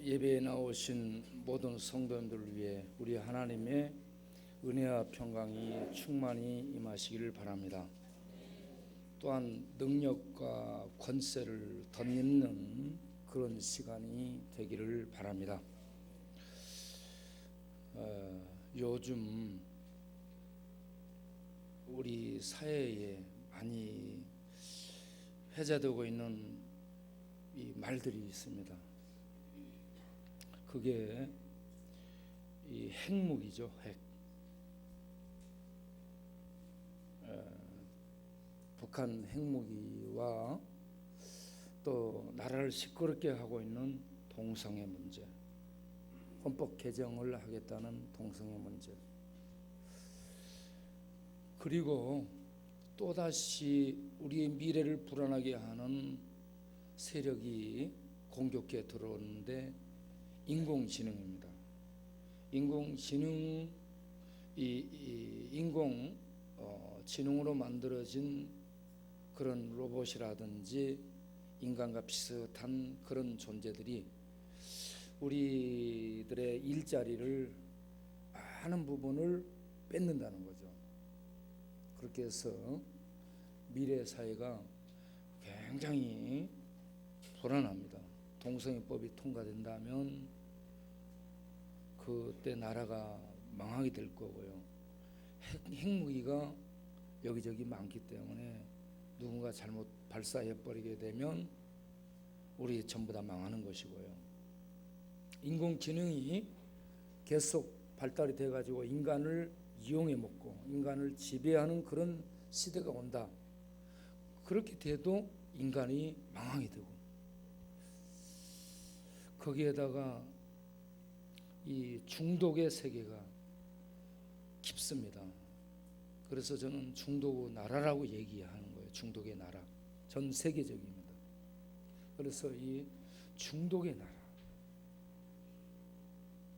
예배에 나오신 모든 성도님들을 위해 우리 하나님의 은혜와 평강이 충만히 임하시기를 바랍니다. 또한 능력과 권세를 덧입는 그런 시간이 되기를 바랍니다. 요즘 우리 사회에 많이 회자되고 있는 이 말들이 있습니다. 그게 이 핵무기죠. 북한 핵무기와 또 나라를 시끄럽게 하고 있는 동성애 문제, 헌법 개정을 하겠다는 동성애 문제, 그리고 또다시 우리의 미래를 불안하게 하는 세력이 공격해 들어오는데 인공지능입니다. 인공지능으로 만들어진 그런 로봇이라든지 인간과 비슷한 그런 존재들이 우리들의 일자리를 많은 부분을 뺏는다는 거죠. 그렇게 해서 미래 사회가 굉장히 불안합니다. 동성애법이 통과된다면 그때 나라가 망하게 될 거고요. 핵무기가 여기저기 많기 때문에 누군가 잘못 발사해버리게 되면 우리 전부 다 망하는 것이고요. 인공지능이 계속 발달이 돼가지고 인간을 이용해 먹고 인간을 지배하는 그런 시대가 온다. 그렇게 돼도 인간이 망하게 되고, 거기에다가 이 중독의 세계가 깊습니다. 그래서 저는 중독의 나라라고 얘기하는 거예요. 중독의 나라, 전 세계적입니다. 그래서 이 중독의 나라,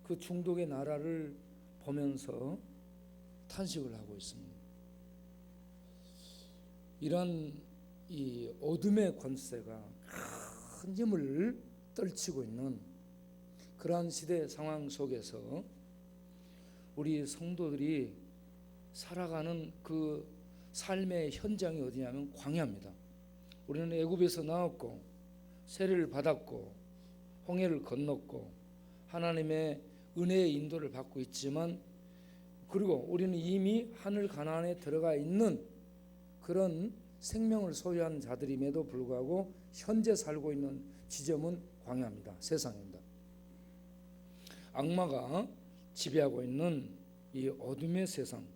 그 중독의 나라를 보면서 탄식을 하고 있습니다. 이런 이 어둠의 권세가 큰 힘을 떨치고 있는 그러한 시대 상황 속에서 우리 성도들이 살아가는 그 삶의 현장이 어디냐면 광야입니다. 우리는 애굽에서 나왔고 세례를 받았고 홍해를 건넜고 하나님의 은혜의 인도를 받고 있지만, 그리고 우리는 이미 하늘 가나안에 들어가 있는 그런 생명을 소유한 자들임에도 불구하고 현재 살고 있는 지점은 광야입니다. 세상입니다. 악마가 지배하고 있는 이 어둠의 세상,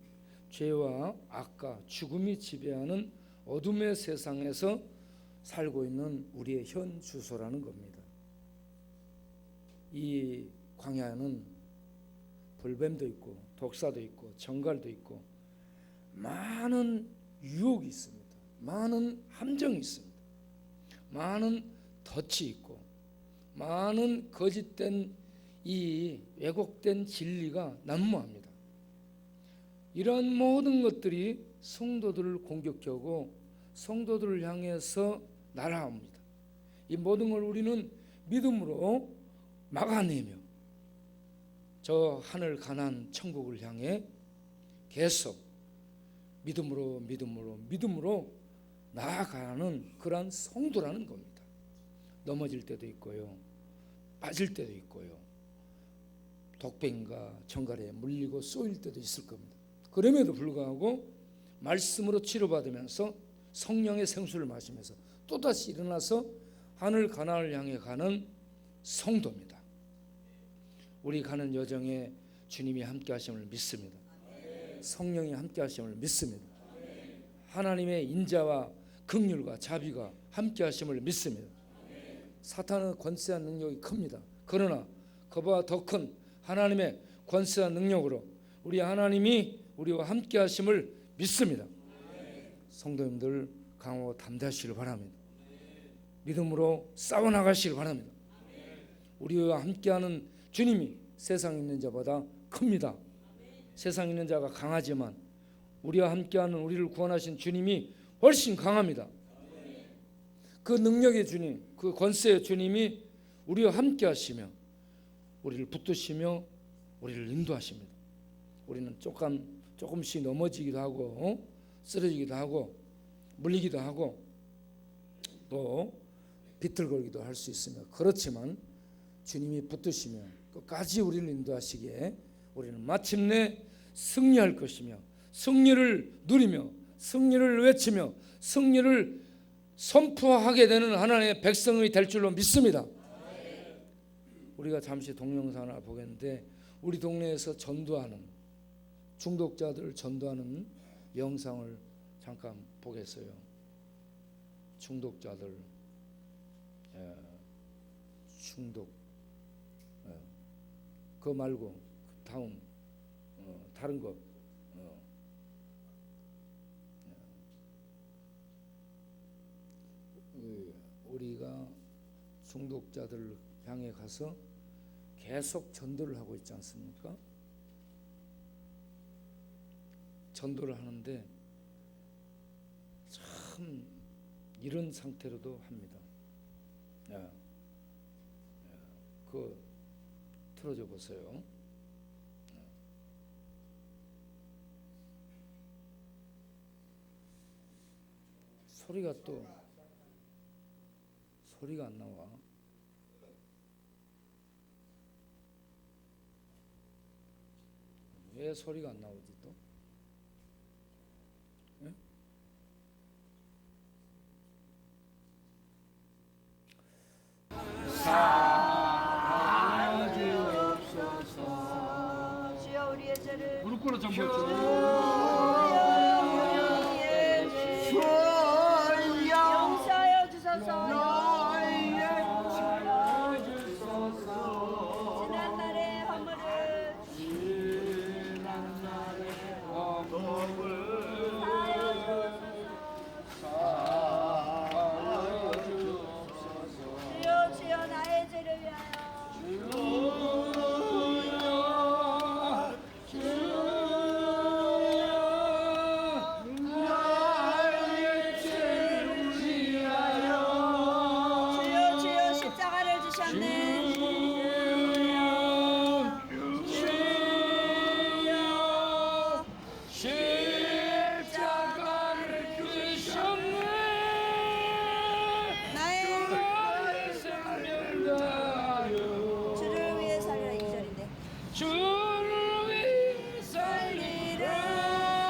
죄와 악과 죽음이 지배하는 어둠의 세상에서 살고 있는 우리의 현 주소라는 겁니다. 이 광야는 불뱀도 있고 독사도 있고 정갈도 있고 많은 유혹이 있습니다. 많은 함정이 있습니다. 많은 덫이 있고 많은 거짓된 이 왜곡된 진리가 난무합니다. 이런 모든 것들이 성도들을 공격하고 성도들을 향해서 날아옵니다. 이 모든 걸 우리는 믿음으로 막아내며 저 하늘 가나안 천국을 향해 계속 믿음으로 나아가는 그러한 성도라는 겁니다. 넘어질 때도 있고요, 빠질 때도 있고요, 독뱀과 정갈에 물리고 쏘일 때도 있을 겁니다. 그럼에도 불구하고 말씀으로 치료받으면서 성령의 생수를 마시면서 또다시 일어나서 하늘 가나안을 향해 가는 성도입니다. 우리 가는 여정에 주님이 함께 하심을 믿습니다. 성령이 함께 하심을 믿습니다. 하나님의 인자와 긍휼과 자비가 함께 하심을 믿습니다. 사탄의 권세와 능력이 큽니다. 그러나 그보다 더 큰 하나님의 권세와 능력으로 우리 하나님이 우리와 함께 하심을 믿습니다. 성도님들 강하고 담대하시길 바랍니다. 믿음으로 싸워나가시길 바랍니다. 우리와 함께하는 주님이 세상에 있는 자보다 큽니다. 세상에 있는 자가 강하지만 우리와 함께하는 우리를 구원하신 주님이 훨씬 강합니다. 그 능력의 주님, 그 권세의 주님이 우리와 함께 하시며 우리를 붙드시며 우리를 인도하십니다. 우리는 조금씩 넘어지기도 하고 쓰러지기도 하고 물리기도 하고 또 비틀거리기도 할 수 있으며, 그렇지만 주님이 붙드시며 끝까지 우리를 인도하시기에 우리는 마침내 승리할 것이며 승리를 누리며 승리를 외치며 승리를 선포하게 되는 하나님의 백성이 될 줄로 믿습니다. 우리가 잠시 동영상을 하나 보겠는데, 우리 동네에서 전도하는 중독자들을 전도하는 영상을 잠깐 보겠어요. 중독자들, 중독, 그거 말고 다음 다른 것, 우리가 중독자들을 향해 가서 계속 전도를 하고 있지 않습니까? 전도를 하는데 참 이런 상태로도 합니다. 그거 틀어줘 보세요. 소리가 안 나와. 왜 소리가 안 나오지 또? 네? 사주옵소서. 주여 우리의 죄를 무릎 꿇어 전부 용서하여 주소서. 지난 날의 허물을 사하여 주소서. 주여 나의 죄를 위하여 주여 십자가를 주셨네. 십자가를 주셨네. 나의 생명을 다하여 주를 위해 살리라. 2절인데 주를 위해 살리라.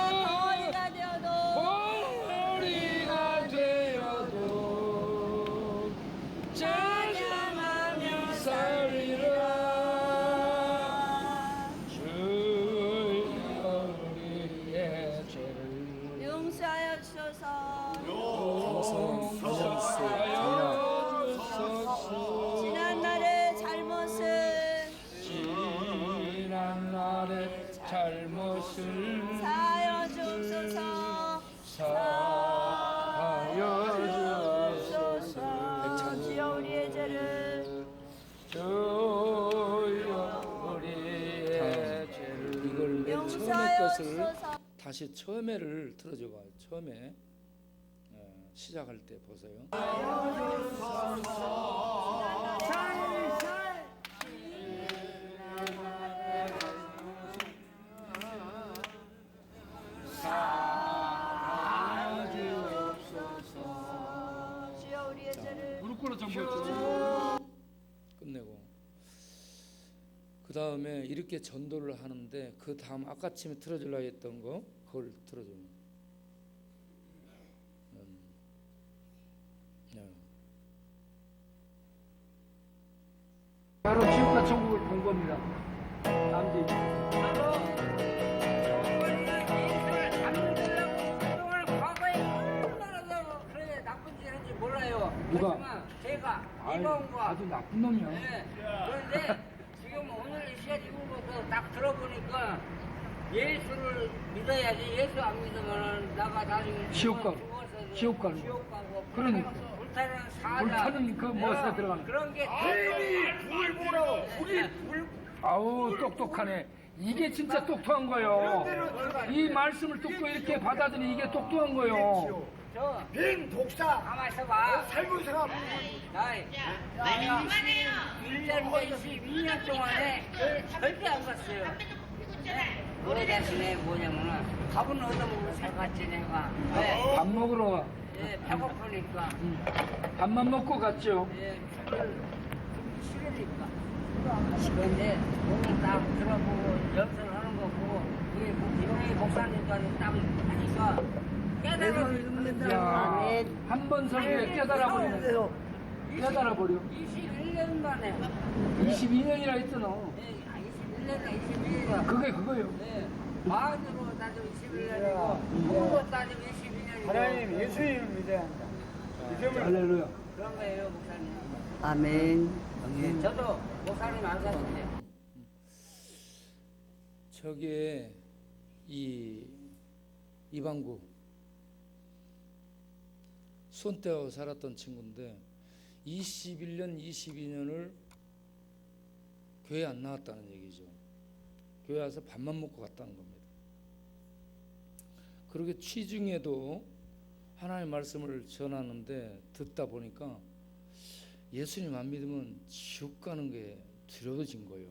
덩어리가 되어도 덩어리가 되어도 찬양하며 살리라. 주여 우리의 죄를 용서하여 주소서. 지난 날의 잘못을 지난 날의 잘못을 사하여 주소서. 사하여 주소서. 주여 우리의 죄를 주여 우리의 죄를. 이걸 맨 처음에 용서하여 것을 주소서. 다시 처음에를 틀어줘 봐요. 처음에 시작할 때 보세요. 주여 우리의 죄를 무릎 꿇어 전부 끝내고, 그 다음에 이렇게 전도를 하는데 그 다음 아까 아침에 틀어주려고 했던 거 그걸 틀어줘요. 바로 지옥과 천국을 본 겁니다. 남지. 누가? 하지만 제가 이방과 아주 나쁜 놈이야. 네. 그런데 지금 오늘 이 시간 이후부터 딱 들어보니까 예수를 믿어야지. 예수 안 믿으면 나가 나중에 지옥 가고. 지옥 가고 그러니까. 불타는 사자. 불타는 그 무엇에 들어가는. 그런 게 불 아우 똑똑하네. 이게 진짜 똑똑한 거요. 이 말씀을 듣고 이렇게 받아들이 이게 똑똑한 거요. 저 빈 독사 가만 있어봐. 살고 사람 나이 1년에 22년 동안에 절대 안 갔어요. 그 대신에 뭐냐면은 밥은 얻어먹고 살갔지 내가. 왜? 밥 먹으러 와. 예, 배고프니까. 밥만 먹고 갔죠. 예, 술을 싫으니까. 근데 오늘 딱 들어보고 연설하는 거 보고 이게 이번에 목사님까지 딱 하니까 깨달아. 야, 한 번 설교에 깨달아 버리네. 깨달아 버려. 21년 만에. 22년이라 했잖아. 예, 21년에 22년. 그게 그거요. 네, 만으로 따지면 21년이고 부부로 따지면 22년이고 하나님 예수님을 믿어야 한다. 이 점을 할렐루야. 그런 거예요 목사님. 아멘. 예, 저도 목사님 안 가는데 저기에 이 이방구 손 떼어 살았던 친구인데 21년, 22년을 교회 안 나왔다는 얘기죠. 교회 와서 밥만 먹고 갔다는 겁니다. 그렇게 취중에도 하나님의 말씀을 전하는데 듣다 보니까 예수님 안 믿으면 지옥 가는 게 두려워진 거예요.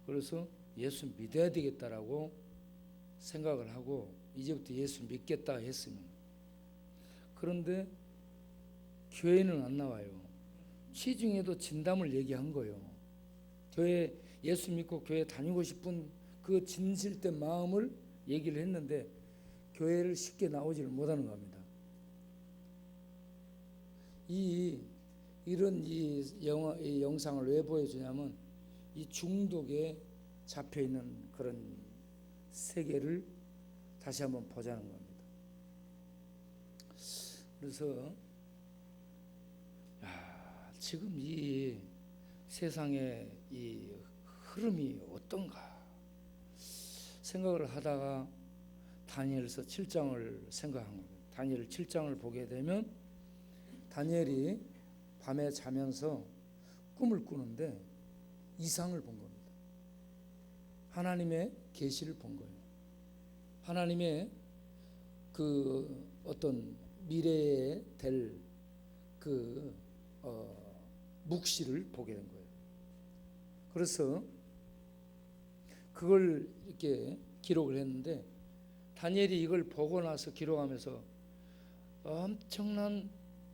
그래서 예수 믿어야 되겠다라고 생각을 하고 이제부터 예수 믿겠다 했습니다. 그런데 교회는 안 나와요. 취중에도 진담을 얘기한 거예요. 교회 예수 믿고 교회 다니고 싶은 그 진실된 마음을 얘기를 했는데 교회를 쉽게 나오지를 못하는 겁니다. 이런 이 영상을 왜 보여주냐면 이 중독에 잡혀 있는 그런 세계를 다시 한번 보자는 겁니다. 그래서 지금 이 세상의 이 흐름이 어떤가 생각을 하다가 다니엘서 7장을 생각한 겁니다. 다니엘 7장을 보게 되면 다니엘이 밤에 자면서 꿈을 꾸는데 이상을 본 겁니다. 하나님의 계시를 본 거예요. 하나님의 그 어떤 미래에 될 그 묵시를 보게 된 거예요. 그래서 그걸 이렇게 기록을 했는데 다니엘이 이걸 보고 나서 기록하면서 엄청난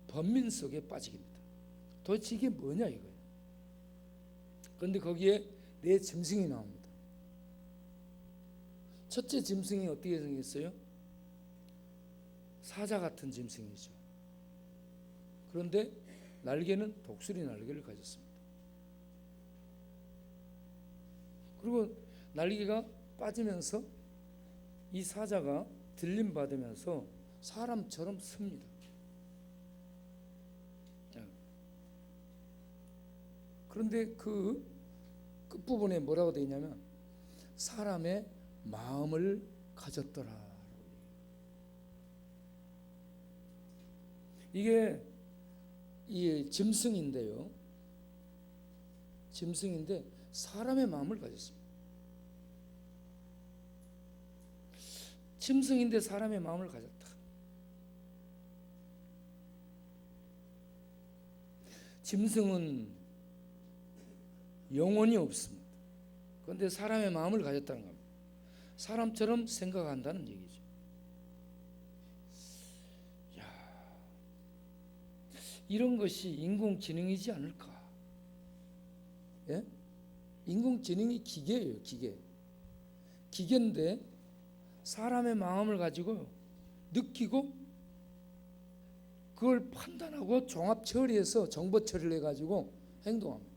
번민 속에 빠지게 됩니다. 도대체 이게 뭐냐 이거예요. 그런데 거기에 네 짐승이 나옵니다. 첫째 짐승이 어떻게 생겼어요? 사자 같은 짐승이죠. 그런데 날개는 독수리 날개를 가졌습니다. 그리고 날개가 빠지면서 이 사자가 들림 받으면서 사람처럼 씁니다. 그런데 그 끝부분에 뭐라고 되어 있냐면 사람의 마음을 가졌더라. 이게 이 짐승인데요. 짐승인데 사람의 마음을 가졌습니다. 짐승인데 사람의 마음을 가졌다. 짐승은 영혼이 없습니다. 그런데 사람의 마음을 가졌다는 겁니다. 사람처럼 생각한다는 얘기죠. 이런 것이 인공지능이지 않을까? 예? 인공지능이 기계예요, 기계. 기계인데 사람의 마음을 가지고 느끼고 그걸 판단하고 종합 처리해서 정보 처리를 해가지고 행동합니다.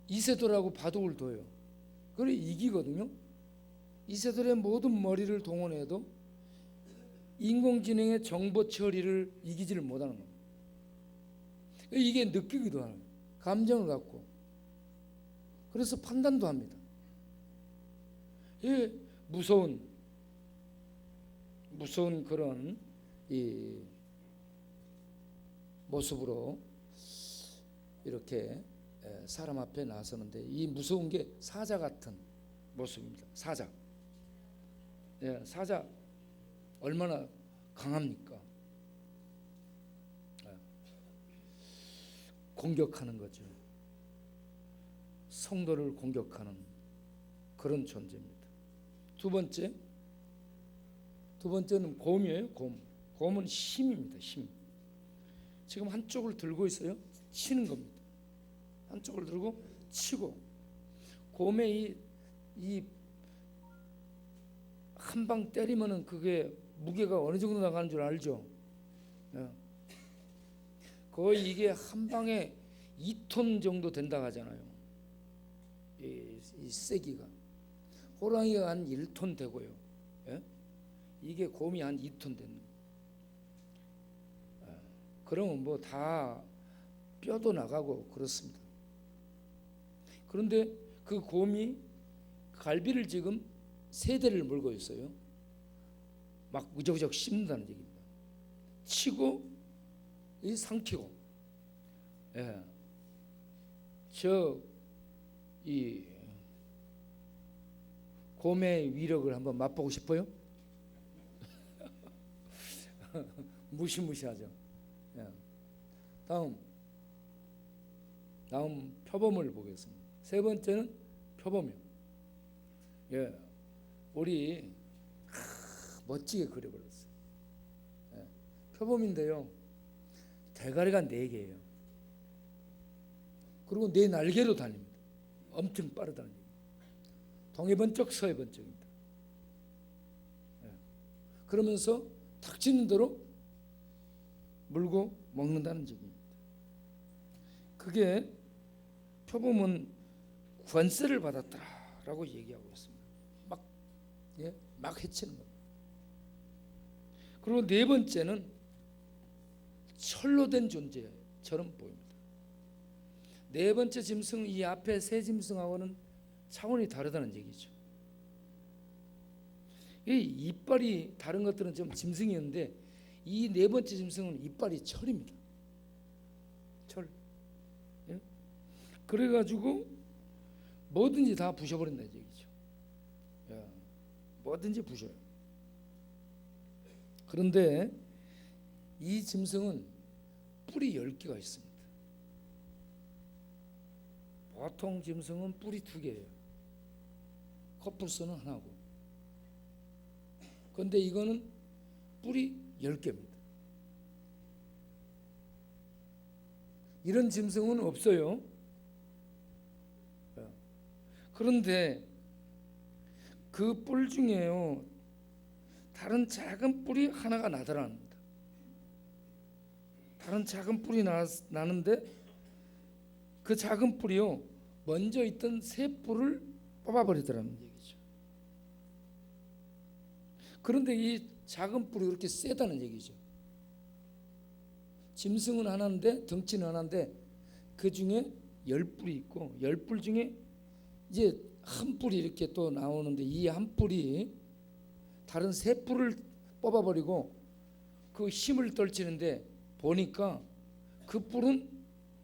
이세돌하고 바둑을 둬요. 그래 이기거든요. 이세돌의 모든 머리를 동원해도 인공지능의 정보 처리를 이기지를 못하는 겁니다. 이게 느끼기도 하는 거예요. 감정을 갖고. 그래서 판단도 합니다. 예, 무서운 그런 이 모습으로 이렇게 사람 앞에 나서는데 이 무서운 게 사자 같은 모습입니다. 사자. 예, 사자 얼마나 강합니까? 공격하는 거죠. 성도를 공격하는 그런 존재입니다. 두 번째는 곰이에요. 곰은 힘입니다. 힘. 지금 한쪽을 들고 있어요. 치는 겁니다. 한쪽을 들고 치고, 곰의 이 한 방 때리면은 그게 무게가 어느 정도 나가는 줄 알죠? 거의 이게 한 방에 2톤 정도 된다 하잖아요. 이 세기가. 호랑이가 한 1톤 되고요. 이게 곰이 한 2톤 되는. 그러면 뭐 다 뼈도 나가고 그렇습니다. 그런데 그 곰이 갈비를 지금 3대를 물고 있어요. 막 우적우적 씹는다는 얘기입니다. 치고 이 삼키고. 이 곰의 위력을 한번 맛보고 싶어요? 무시무시하죠. 다음 표범을 보겠습니다. 세 번째는 표범이요. 우리 멋지게 그려버렸어요. 표범인데요, 대가리가 4개예요. 그리고 4날개로 다닙니다. 엄청 빠르다는 얘기입니다. 동해 번쩍 서해 번쩍입니다. 그러면서 닥치는 대로 물고 먹는다는 얘기입니다. 그게 표범은 권세를 받았다라고 얘기하고 있습니다. 막 해치는 겁니다. 그리고 4번째는 철로 된 존재처럼 보입니다. 4번째 짐승, 이 앞에 세 짐승하고는 차원이 다르다는 얘기죠. 이 이빨이 다른 것들은 좀 짐승이었는데 이 4번째 짐승은 이빨이 철입니다. 철. 그래가지고 뭐든지 다 부셔버린다는 얘기죠. 뭐든지 부셔요. 그런데 이 짐승은 뿔이 10개가 있습니다. 보통 짐승은 뿔이 2개예요. 코뿔소는 하나고. 그런데 이거는 뿔이 10개입니다. 이런 짐승은 없어요. 그런데 그 뿔 중에요, 다른 작은 뿔이 하나가 나더랍니다. 다른 작은 뿔이 나는데 그 작은 뿔이요, 먼저 있던 새 뿔을 뽑아버리더라는 얘기죠. 그런데 이 작은 뿔이 그렇게 세다는 얘기죠. 짐승은 하나인데, 덩치는 하나인데 그 중에 10뿔이 있고, 10뿔 중에 이제 한 뿔이 이렇게 또 나오는데, 이 한 뿔이 다른 새 뿔을 뽑아버리고 그 힘을 떨치는데, 보니까 그 뿔은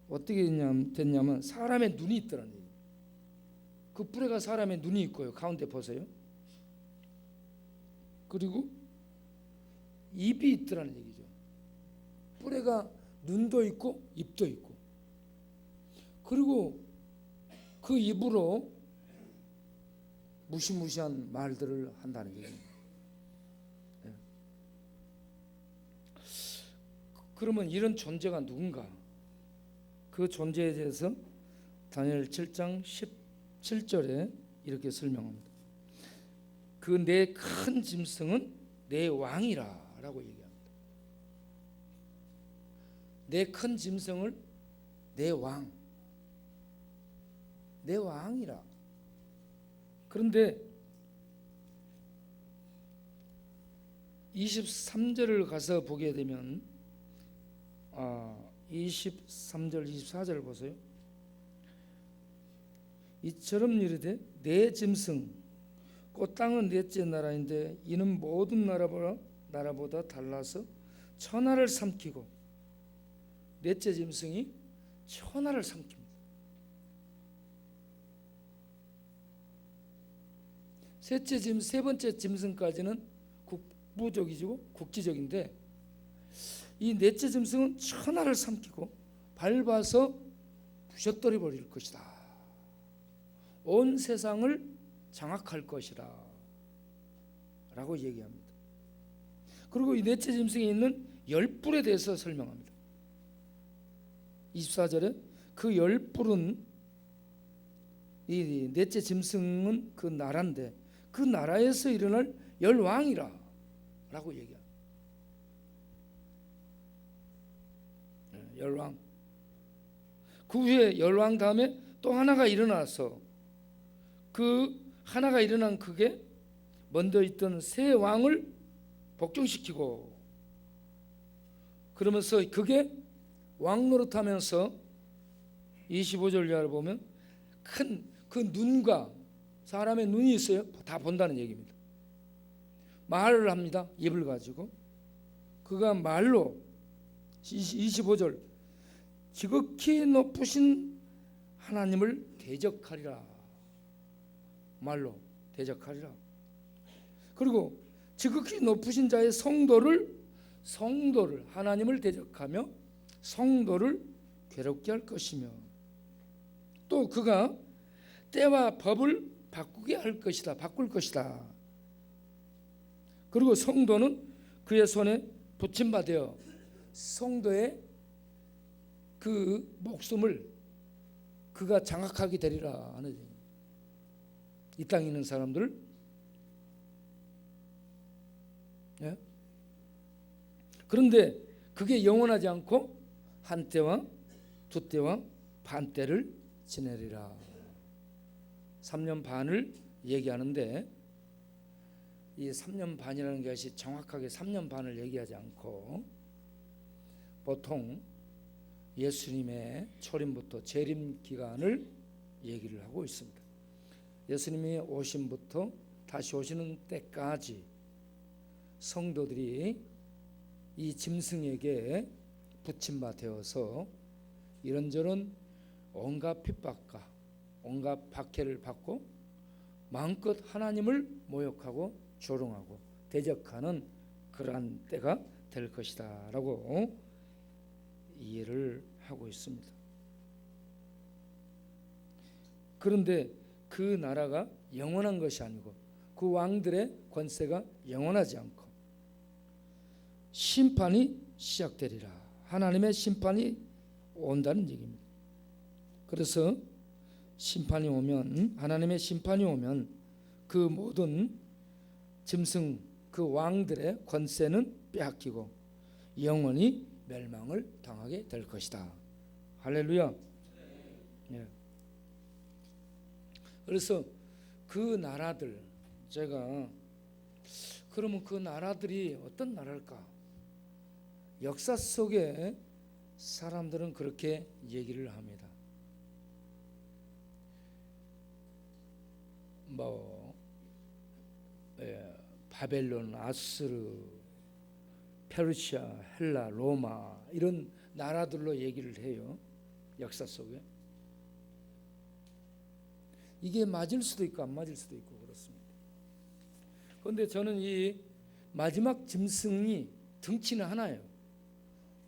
어떻게 됐냐면 사람의 눈이 있더라는 얘기예요. 그 뿔에가 사람의 눈이 있고요, 가운데 보세요. 그리고 입이 있더라는 얘기죠. 뿔에가 눈도 있고 입도 있고, 그리고 그 입으로 무시무시한 말들을 한다는 얘기입니다. 그러면 이런 존재가 누군가? 그 존재에 대해서 다니엘 7장 17절에 이렇게 설명합니다. 그 내 큰 짐승은 내 왕이라라고 얘기합니다. 내 큰 짐승을 내 왕이라. 그런데 23절을 가서 보게 되면 23절 24절 보세요. 이처럼 이르되 내 짐승 곧 땅은 넷째 나라인데 이는 모든 나라보다 달라서 천하를 삼키고, 넷째 짐승이 천하를 삼킵니다. 세 번째 짐승까지는 국부적이고 국지적인데 이 넷째 짐승은 천하를 삼키고 밟아서 부셔뜨려 버릴 것이다. 온 세상을 장악할 것이다 라고 얘기합니다. 그리고 이 넷째 짐승에 있는 열뿔에 대해서 설명합니다. 24절에 그 열뿔은, 이 넷째 짐승은 그 나라인데 그 나라에서 일어날 열왕이라 라고 얘기합니다. 열왕. 그 후에 열왕 다음에 또 하나가 일어나서 그 하나가 일어난 그게 먼저 있던 세 왕을 복종시키고, 그러면서 그게 왕 노릇하면서 25절 이하를 보면 큰 그 눈과, 사람의 눈이 있어요. 다 본다는 얘기입니다. 말을 합니다. 입을 가지고. 그가 말로 25절 지극히 높으신 하나님을 대적하리라. 말로 대적하리라. 그리고 지극히 높으신 자의 성도를 하나님을 대적하며 성도를 괴롭게 할 것이며, 또 그가 때와 법을 바꾸게 할 것이다. 바꿀 것이다. 그리고 성도는 그의 손에 붙임받아 성도의 그 목숨을 그가 장악하게 되리라 하는, 이 땅에 있는 사람들, 예? 그런데 그게 영원하지 않고 한 때와 두 때와 반 때를 지내리라. 3년 반을 얘기하는데 이 3년 반이라는 것이 정확하게 3년 반을 얘기하지 않고 보통 예수님의 초림부터 재림 기간을 얘기를 하고 있습니다. 예수님이 오심부터 다시 오시는 때까지 성도들이 이 짐승에게 붙임바 되어서 이런저런 온갖 핍박과 온갖 박해를 받고 마음껏 하나님을 모욕하고 조롱하고 대적하는 그러한 때가 될 것이다 라고 이해를 하고 있습니다. 그런데 그 나라가 영원한 것이 아니고 그 왕들의 권세가 영원하지 않고 심판이 시작되리라. 하나님의 심판이 온다는 얘기입니다. 그래서 심판이 오면, 하나님의 심판이 오면 그 모든 짐승, 그 왕들의 권세는 빼앗기고 영원히 멸망을 당하게 될 것이다. 할렐루야. 예. 그래서 그 나라들, 제가 그러면 그 나라들이 어떤 나라일까? 역사 속에 사람들은 그렇게 얘기를 합니다. 바벨론, 아수르, 페르시아, 헬라, 로마 이런 나라들로 얘기를 해요. 역사 속에. 이게 맞을 수도 있고 안 맞을 수도 있고 그렇습니다. 그런데 저는 이 마지막 짐승이 등치는 하나예요.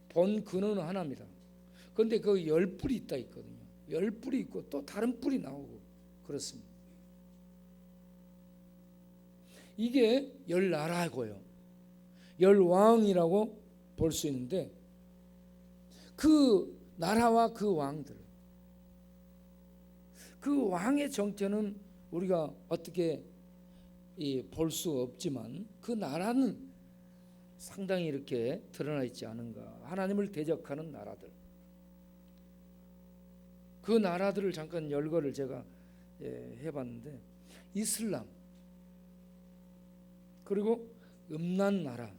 본 근원은 하나입니다. 그런데 그 10뿔이 있다 있거든요. 10뿔이 있고 또 다른 뿔이 나오고 그렇습니다. 이게 10나라고요. 10왕이라고 볼 수 있는데 그 나라와 그 왕들, 그 왕의 정체는 우리가 어떻게 볼 수 없지만 그 나라는 상당히 이렇게 드러나 있지 않은가. 하나님을 대적하는 나라들, 그 나라들을 잠깐 열거를 제가 해봤는데 이슬람, 그리고 음란 나라,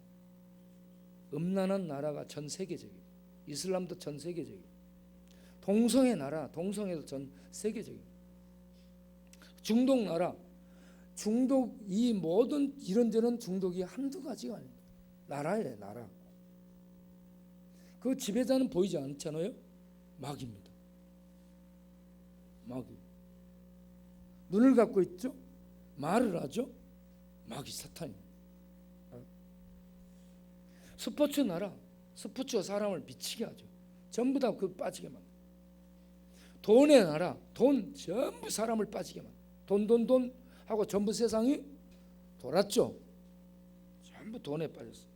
음란한 나라가 전 세계적이에요. 이슬람도 전 세계적이에요. 동성애 나라, 동성애도 전 세계적이에요. 중독 나라, 중독, 이 모든 이런저런 중독이 한두 가지가 아닙니다. 나라예요, 나라. 그 지배자는 보이지 않잖아요. 마귀입니다. 마귀. 눈을 갖고 있죠. 말을 하죠. 마귀 사탄입니다. 스포츠 나라, 스포츠가 사람을 미치게 하죠. 전부 다 그 빠지게 만들. 돈의 나라, 돈 전부 사람을 빠지게 만들. 돈 하고 전부 세상이 돌았죠. 전부 돈에 빠졌어요.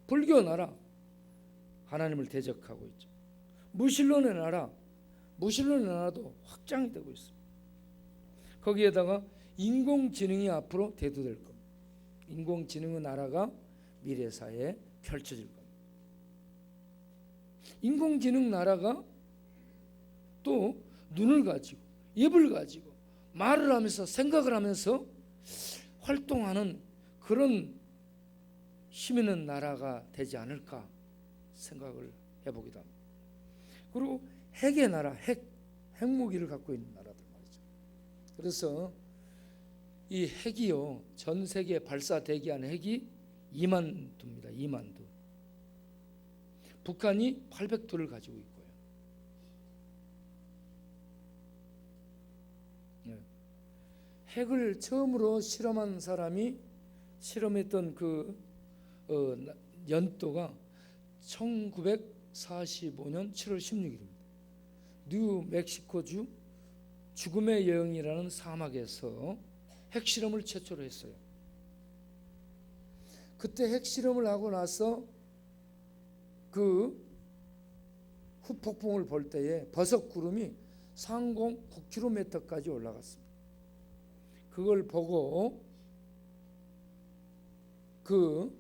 불교 나라, 하나님을 대적하고 있죠. 무신론의 나라, 무신론의 나라도 확장이 되고 있습니다. 거기에다가 인공지능이 앞으로 대두될 겁니다. 인공지능의 나라가 미래사회에 펼쳐질 겁니다. 인공지능 나라가 또 눈을 가지고 입을 가지고 말을 하면서 생각을 하면서 활동하는 그런 힘 있는 나라가 되지 않을까 생각을 해보기도 합니다. 그리고 핵의 나라, 핵무기를 갖고 있는 나라들 말이죠. 그래서 이 핵이요, 전 세계에 발사되게 핵이 2만 두입니다. 2만 두. 북한이 800두를 가지고 있고요. 네. 핵을 처음으로 실험한 사람이 실험했던 그 연도가 1945년 7월 16일입니다. 뉴멕시코주 죽음의 여행이라는 사막에서 핵실험을 최초로 했어요. 그때 핵실험을 하고 나서 그 후폭풍을 볼 때에 버섯 구름이 상공 9km까지 올라갔습니다. 그걸 보고 그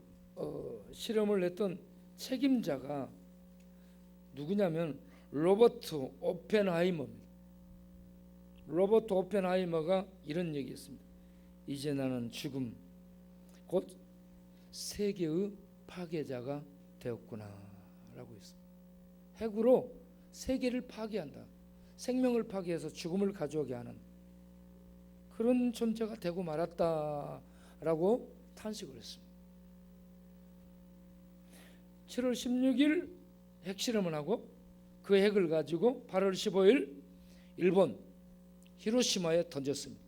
실험을 했던 책임자가 누구냐면 로버트 오펜하이머입니다. 로버트 오펜하이머가 이런 얘기했습니다. 이제 나는 죽음, 곧 세계의 파괴자가 되었구나 라고 했습니다. 핵으로 세계를 파괴한다. 생명을 파괴해서 죽음을 가져오게 하는 그런 존재가 되고 말았다라고 탄식을 했습니다. 7월 16일 핵실험을 하고 그 핵을 가지고 8월 15일 일본 히로시마에 던졌습니다.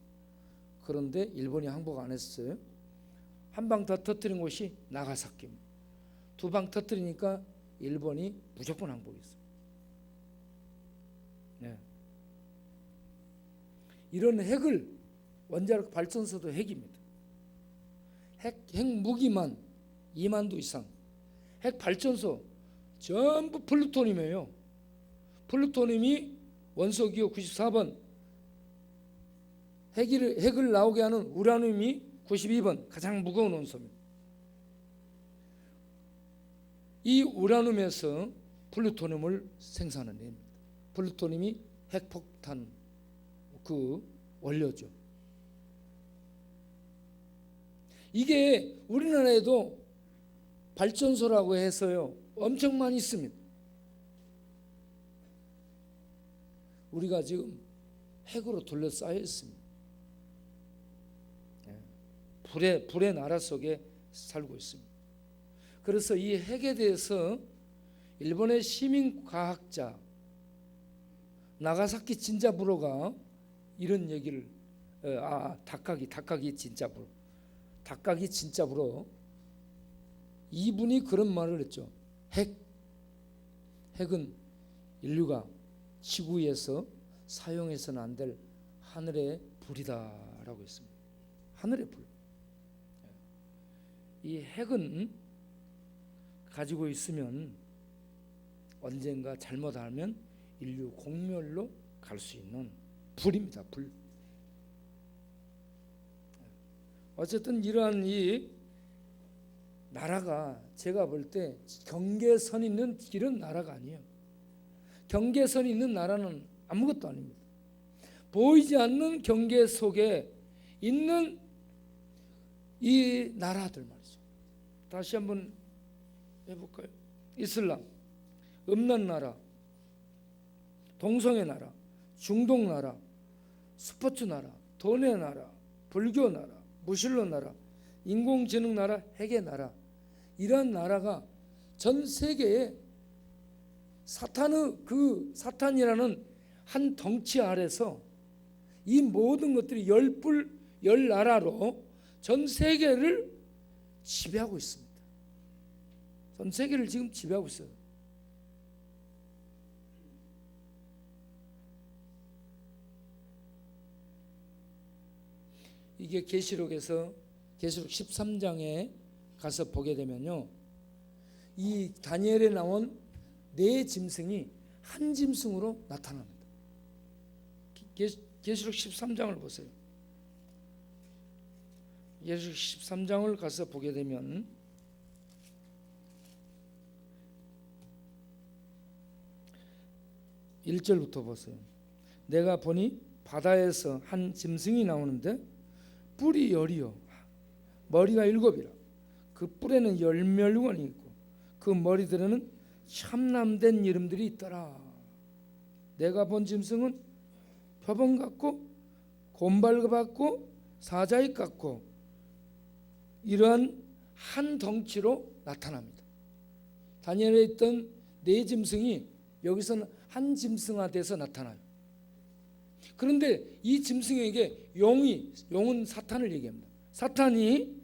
그런데 일본이 항복 안 했어요. 한 방 더 터뜨린 곳이 나가사키입니다. 두 방 터뜨리니까 일본이 무조건 항복했어요. 네. 이런 핵을 원자력 발전소도 핵입니다. 핵무기만 2만 두 이상, 핵 발전소 전부 플루토늄이에요. 플루토늄이 원소기호 94번, 핵을 나오게 하는 우라늄이 92번, 가장 무거운 원소입니다. 이 우라늄에서 플루토늄을 생산해냅니다. 플루토늄이 핵폭탄 그 원료죠. 이게 우리나라에도 발전소라고 해서요 엄청 많이 있습니다. 우리가 지금 핵으로 둘러싸여 있습니다. 불의 나라 속에 살고 있습니다. 그래서 이 핵에 대해서 일본의 시민과학자 나가사키 진자부로가 이런 얘기를 다카기 진자부로 이분이 그런 말을 했죠. 핵은 인류가 지구 위에서 사용해서는 안 될 하늘의 불이다라고 했습니다. 하늘의 불. 이 핵은 가지고 있으면 언젠가 잘못하면 인류 공멸로 갈 수 있는 불입니다. 불. 어쨌든 이러한 이 나라가 제가 볼 때 경계선 있는 이런 나라가 아니에요. 경계선이 있는 나라는 아무것도 아닙니다. 보이지 않는 경계 속에 있는 이 나라들 말이죠. 다시 한번 해볼까요? 이슬람, 음란 나라, 동성애 나라, 중동 나라, 스포츠 나라, 돈의 나라, 불교 나라, 무신론 나라, 인공지능 나라, 핵의 나라, 이러한 나라가 전 세계에 사탄이라는 한 덩치 아래서 이 모든 것들이 열 나라로 전 세계를 지배하고 있습니다. 전 세계를 지금 지배하고 있어요. 이게 계시록에서 계시록 13장에 가서 보게 되면요, 이 다니엘에 나온 네 짐승이 한 짐승으로 나타납니다. 계시록 13장을 보세요. 계시록 13장을 가서 보게 되면 1절부터 보세요. 내가 보니 바다에서 한 짐승이 나오는데 뿔이 10이요 머리가 7이라. 그 뿔에는 10멸관이 있고 그 머리들에는 참남된 이름들이 있더라. 내가 본 짐승은 표범 같고 곰발 같고 사자익 같고 이러한 한 덩치로 나타납니다. 다니엘에 있던 네 짐승이 여기서는 한 짐승화돼서 나타나요. 그런데 이 짐승에게 용은 사탄을 얘기합니다. 사탄이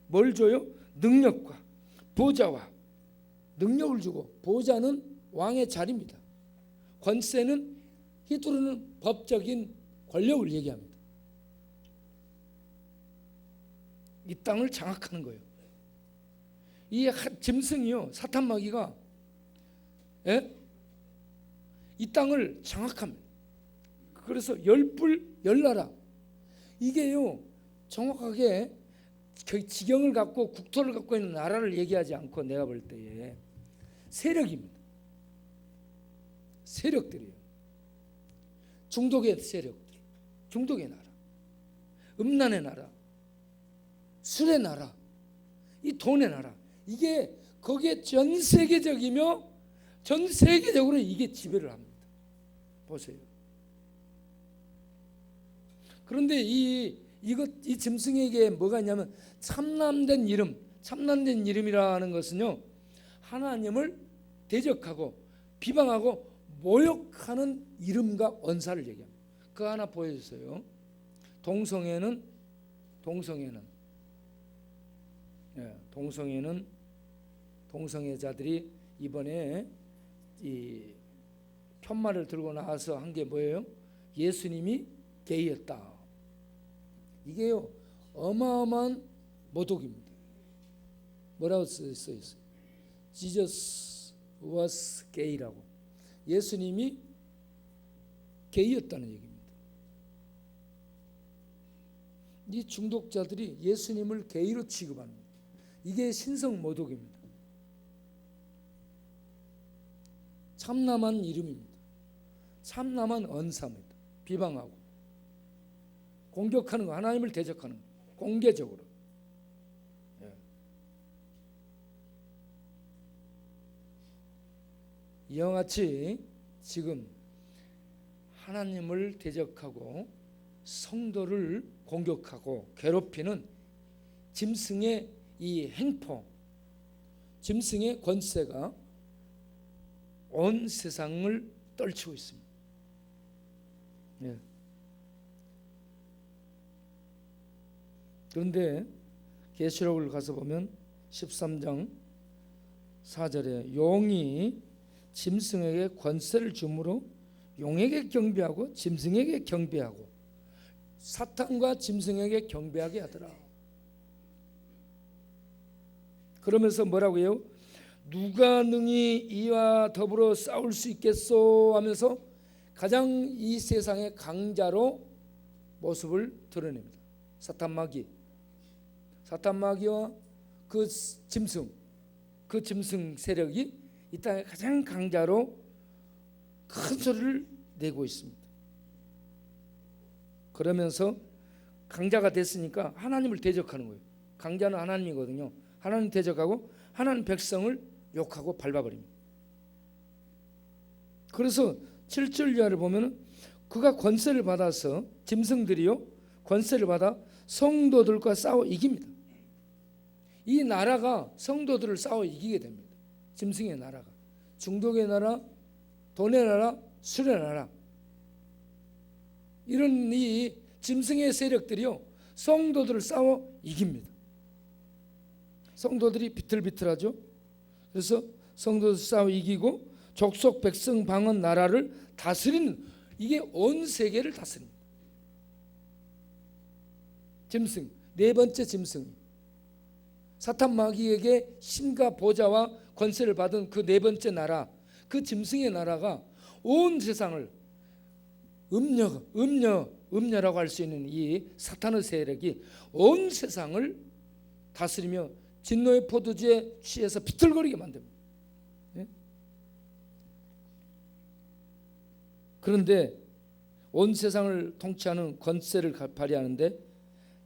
뭘 줘요? 능력과 보좌와 능력을 주고, 보좌는 왕의 자리입니다. 권세는 휘두르는 법적인 권력을 얘기합니다. 이 땅을 장악하는 거예요. 이 짐승이요, 사탄 마귀가 이 땅을 장악합니다. 그래서 10뿔 10나라, 이게요 정확하게 지경을 갖고 국토를 갖고 있는 나라를 얘기하지 않고, 내가 볼 때에 세력입니다. 세력들이에요. 중독의 세력들, 중독의 나라, 음란의 나라, 술의 나라, 이 돈의 나라, 이게 거기에 전 세계적이며 전 세계적으로 이게 지배를 합니다. 보세요. 그런데 이 짐승에게 뭐가 있냐면 참남된 이름이라는 것은요, 하나님을 대적하고 비방하고 모욕하는 이름과 언사를 얘기합니다. 그거 하나 보여주세요. 동성애는 동성애자들이 이번에 이 편말을 들고 나와서 한 게 뭐예요? 예수님이 게이였다. 이게요 어마어마한 모독입니다. 뭐라고 써 있어요? Jesus was gay라고. 예수님이 게이였다는 얘기입니다. 이 중독자들이 예수님을 게이로 취급합니다. 이게 신성 모독입니다. 참남한 이름입니다. 참남한 언사입니다. 비방하고 공격하는 거, 하나님을 대적하는 거, 공개적으로. 이와 같이 지금 하나님을 대적하고 성도를 공격하고 괴롭히는 짐승의 이 행포, 짐승의 권세가 온 세상을 떨치고 있습니다. 그런데 계시록을 가서 보면 13장 4절에 용이 짐승에게 권세를 주므로 용에게 경배하고 짐승에게 경배하고 사탄과 짐승에게 경배하게 하더라. 그러면서 뭐라고 해요? 누가 능히 이와 더불어 싸울 수 있겠소 하면서 가장 이 세상의 강자로 모습을 드러냅니다. 사탄 마귀와 그 짐승 세력이 이 땅의 가장 강자로 큰 소리를 내고 있습니다. 그러면서 강자가 됐으니까 하나님을 대적하는 거예요. 강자는 하나님이거든요. 하나님 대적하고 하나님 백성을 욕하고 밟아버립니다. 그래서 7절 이하를 보면 그가 권세를 받아서, 짐승들이요 권세를 받아 성도들과 싸워 이깁니다. 이 나라가 성도들을 싸워 이기게 됩니다. 짐승의 나라가, 중독의 나라, 돈의 나라, 술의 나라, 이런 이 짐승의 세력들이요 성도들을 싸워 이깁니다. 성도들이 비틀비틀하죠. 그래서 성도들 싸워 이기고 족속 백성 방언 나라를 다스리는, 이게 온 세계를 다스립니다. 짐승, 네 번째 짐승, 사탄 마귀에게 힘과 보좌와 권세를 받은 그 네 번째 나라, 그 짐승의 나라가 온 세상을 음녀라고 할 수 있는 이 사탄의 세력이 온 세상을 다스리며 진노의 포도주에 취해서 비틀거리게 만듭니다. 예? 그런데 온 세상을 통치하는 권세를 발휘하는데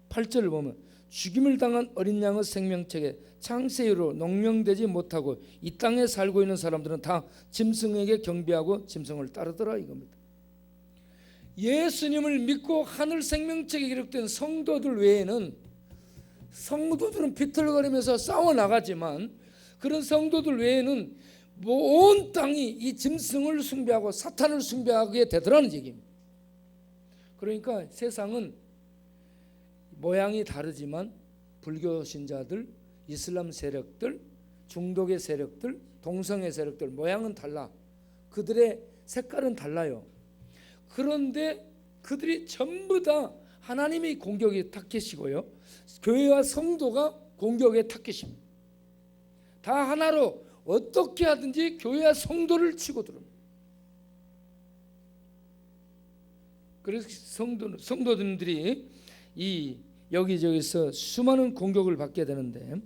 8절을 보면 죽임을 당한 어린 양의 생명책에 창세 이후로 농명되지 못하고 이 땅에 살고 있는 사람들은 다 짐승에게 경배하고 짐승을 따르더라 이겁니다. 예수님을 믿고 하늘 생명책에 기록된 성도들 외에는, 성도들은 비틀거리면서 싸워나가지만 그런 성도들 외에는 온 땅이 이 짐승을 숭배하고 사탄을 숭배하게 되더라는 얘기입니다. 그러니까 세상은 모양이 다르지만 불교 신자들, 이슬람 세력들, 중독의 세력들, 동성애 세력들 모양은 달라. 그들의 색깔은 달라요. 그런데 그들이 전부 다 하나님의 공격의 타겟이고요, 교회와 성도가 공격의 타겟입니다. 다 하나로 어떻게 하든지 교회와 성도를 치고 들어옵니다. 그래서 성도들이 이 여기저기서 수많은 공격을 받게 되는데,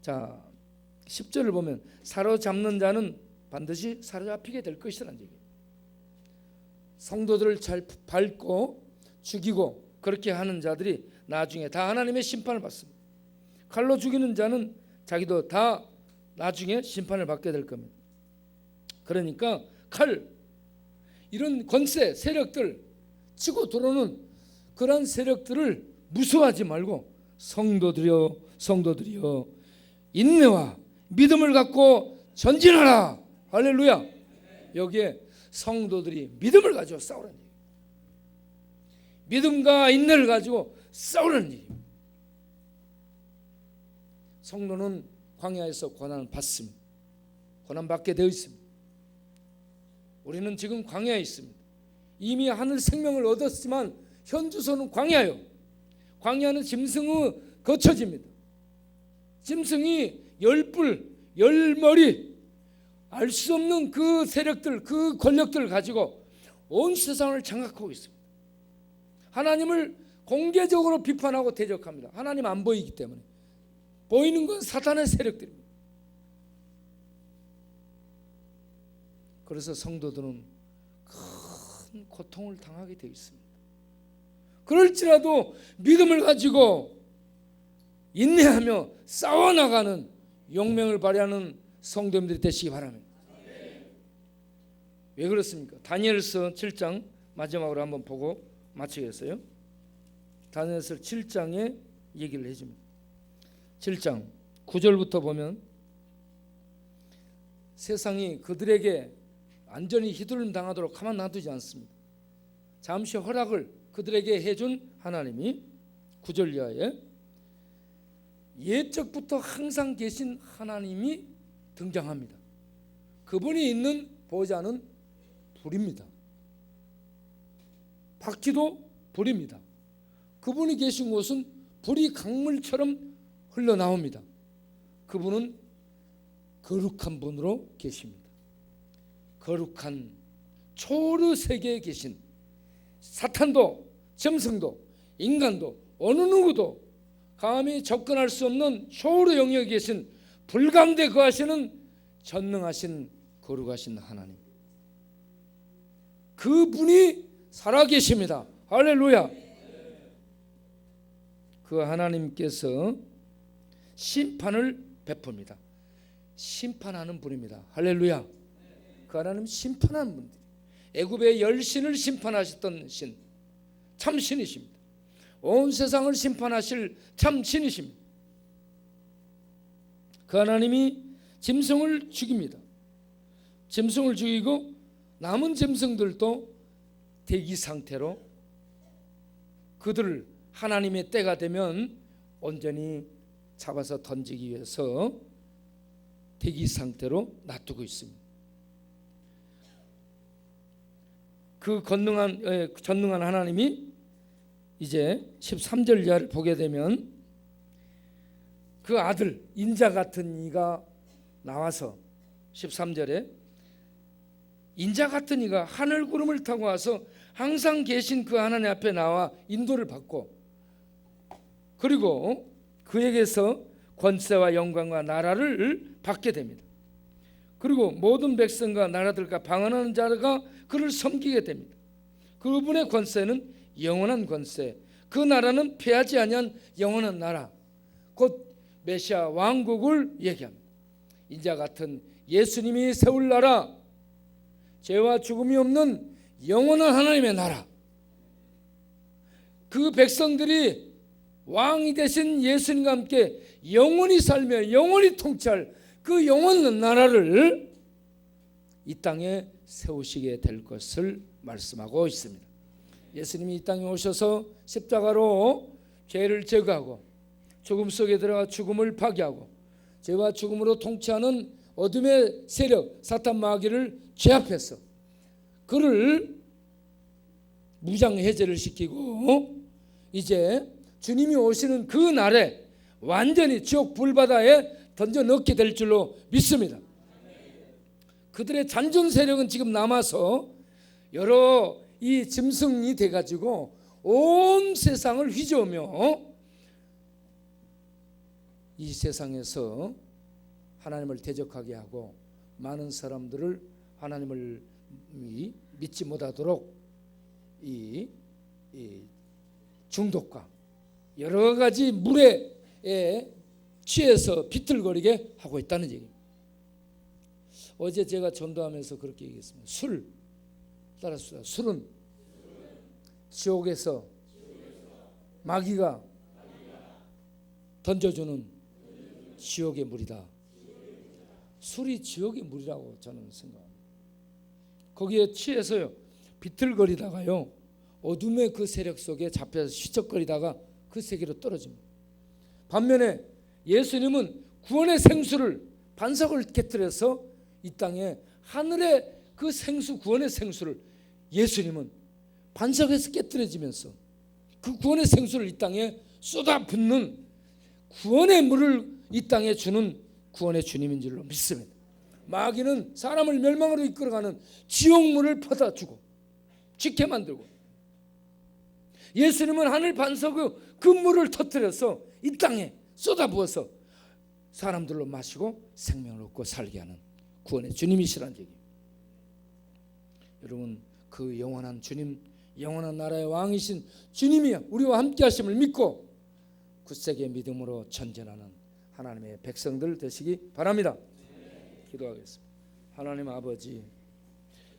자 10절을 보면 사로잡는 자는 반드시 사로잡히게 될 것이라는 얘기예요. 성도들을 잘 밟고 죽이고 그렇게 하는 자들이 나중에 다 하나님의 심판을 받습니다. 칼로 죽이는 자는 자기도 다 나중에 심판을 받게 될 겁니다. 그러니까 칼, 이런 권세 세력들, 치고 들어오는 그런 세력들을 무서워하지 말고 성도들이여 인내와 믿음을 갖고 전진하라. 할렐루야. 여기에 성도들이 믿음을 가지고 싸우라는 얘기예요. 믿음과 인내를 가지고 싸우라는 얘기예요. 성도는 광야에서 고난을 받습니다. 고난받게 되어 있습니다. 우리는 지금 광야에 있습니다. 이미 하늘 생명을 얻었지만 현주소는 광야요. 광야는 짐승의 거처지입니다. 짐승이 열뿔, 열머리, 알 수 없는 그 세력들, 그 권력들을 가지고 온 세상을 장악하고 있습니다. 하나님을 공개적으로 비판하고 대적합니다. 하나님 안 보이기 때문에. 보이는 건 사탄의 세력들입니다. 그래서 성도들은 큰 고통을 당하게 되어 있습니다. 그럴지라도 믿음을 가지고 인내하며 싸워나가는 용맹을 발휘하는 성도님들이 되시기 바랍니다. 왜 그렇습니까? 다니엘서 7장 마지막으로 한번 보고 마치겠어요. 다니엘서 7장에 얘기를 해줍니다. 7장 9절부터 보면 세상이 그들에게 완전히 휘둘림 당하도록 가만 놔두지 않습니다. 잠시 허락을 그들에게 해준 하나님이 9절 이하에 옛적부터 항상 계신 하나님이 등장합니다. 그분이 있는 보좌는 불입니다. 바퀴도 불입니다. 그분이 계신 곳은 불이 강물처럼 흘러나옵니다. 그분은 거룩한 분으로 계십니다. 거룩한 초월의 세계에 계신, 사탄도 짐승도 인간도 어느 누구도 감히 접근할 수 없는 초월의 영역에 계신 불 가운데 거하시는 전능하신 거룩하신 하나님, 그분이 살아계십니다. 할렐루야. 그 하나님께서 심판을 베풉니다. 심판하는 분입니다. 할렐루야. 그 하나님 심판하는 분들, 애굽의 열신을 심판하셨던 신, 참 신이십니다. 온 세상을 심판하실 참 신이십니다. 그 하나님이 짐승을 죽입니다. 짐승을 죽이고 남은 짐승들도 대기 상태로 그들을 하나님의 때가 되면 온전히 잡아서 던지기 위해서 대기 상태로 놔두고 있습니다. 그 전능한 하나님이 이제 13절 이하를 보게 되면 그 아들 인자 같은 이가 나와서 13절에 인자 같은 이가 하늘 구름을 타고 와서 항상 계신 그 하나님 앞에 나와 인도를 받고 그리고 그에게서 권세와 영광과 나라를 받게 됩니다. 그리고 모든 백성과 나라들과 방언하는 자가 그를 섬기게 됩니다. 그분의 권세는 영원한 권세, 그 나라는 패하지 아니한 영원한 나라, 곧 메시아 왕국을 얘기합니다. 인자 같은 예수님이 세울 나라, 죄와 죽음이 없는 영원한 하나님의 나라, 그 백성들이 왕이 되신 예수님과 함께 영원히 살며 영원히 통치할 그 영원한 나라를 이 땅에 세우시게 될 것을 말씀하고 있습니다. 예수님이 이 땅에 오셔서 십자가로 죄를 제거하고 죽음 속에 들어가 죽음을 파괴하고 죄와 죽음으로 통치하는 어둠의 세력 사탄 마귀를 제압해서 그를 무장 해제를 시키고 이제 주님이 오시는 그 날에 완전히 지옥 불바다에 던져 넣게 될 줄로 믿습니다. 그들의 잔존 세력은 지금 남아서 여러 이 짐승이 돼가지고 온 세상을 휘저으며 이 세상에서 하나님을 대적하게 하고 많은 사람들을 하나님을 믿지 못하도록 이 중독과 여러 가지 물에 취해서 비틀거리게 하고 있다는 얘기입니다. 어제 제가 전도하면서 그렇게 얘기했습니다. 술 따랐어요. 술은 지옥에서 마귀가 던져주는 지옥의 물이다. 술이 지옥의 물이라고 저는 생각합니다. 거기에 취해서요 비틀거리다가요 어둠의 그 세력 속에 잡혀서 휘적거리다가 그 세계로 떨어집니다. 반면에 예수님은 구원의 생수를 반석을 깨뜨려서 이 땅에 하늘의 그 생수 구원의 생수를 예수님은 반석에서 깨뜨려지면서 그 구원의 생수를 이 땅에 쏟아붓는 구원의 물을 이 땅에 주는 구원의 주님인 줄로 믿습니다. 마귀는 사람을 멸망으로 이끌어가는 지옥물을 퍼다주고 죽게 만들고 예수님은 하늘 반석의 그 물을 터뜨려서 이 땅에 쏟아부어서 사람들로 마시고 생명을 얻고 살게 하는 구원의 주님이시라는 얘기입니다. 여러분 그 영원한 주님, 영원한 나라의 왕이신 주님이 우리와 함께 하심을 믿고 굳세게 믿음으로 전진하는 하나님의 백성들 되시기 바랍니다. 기도하겠습니다. 하나님 아버지,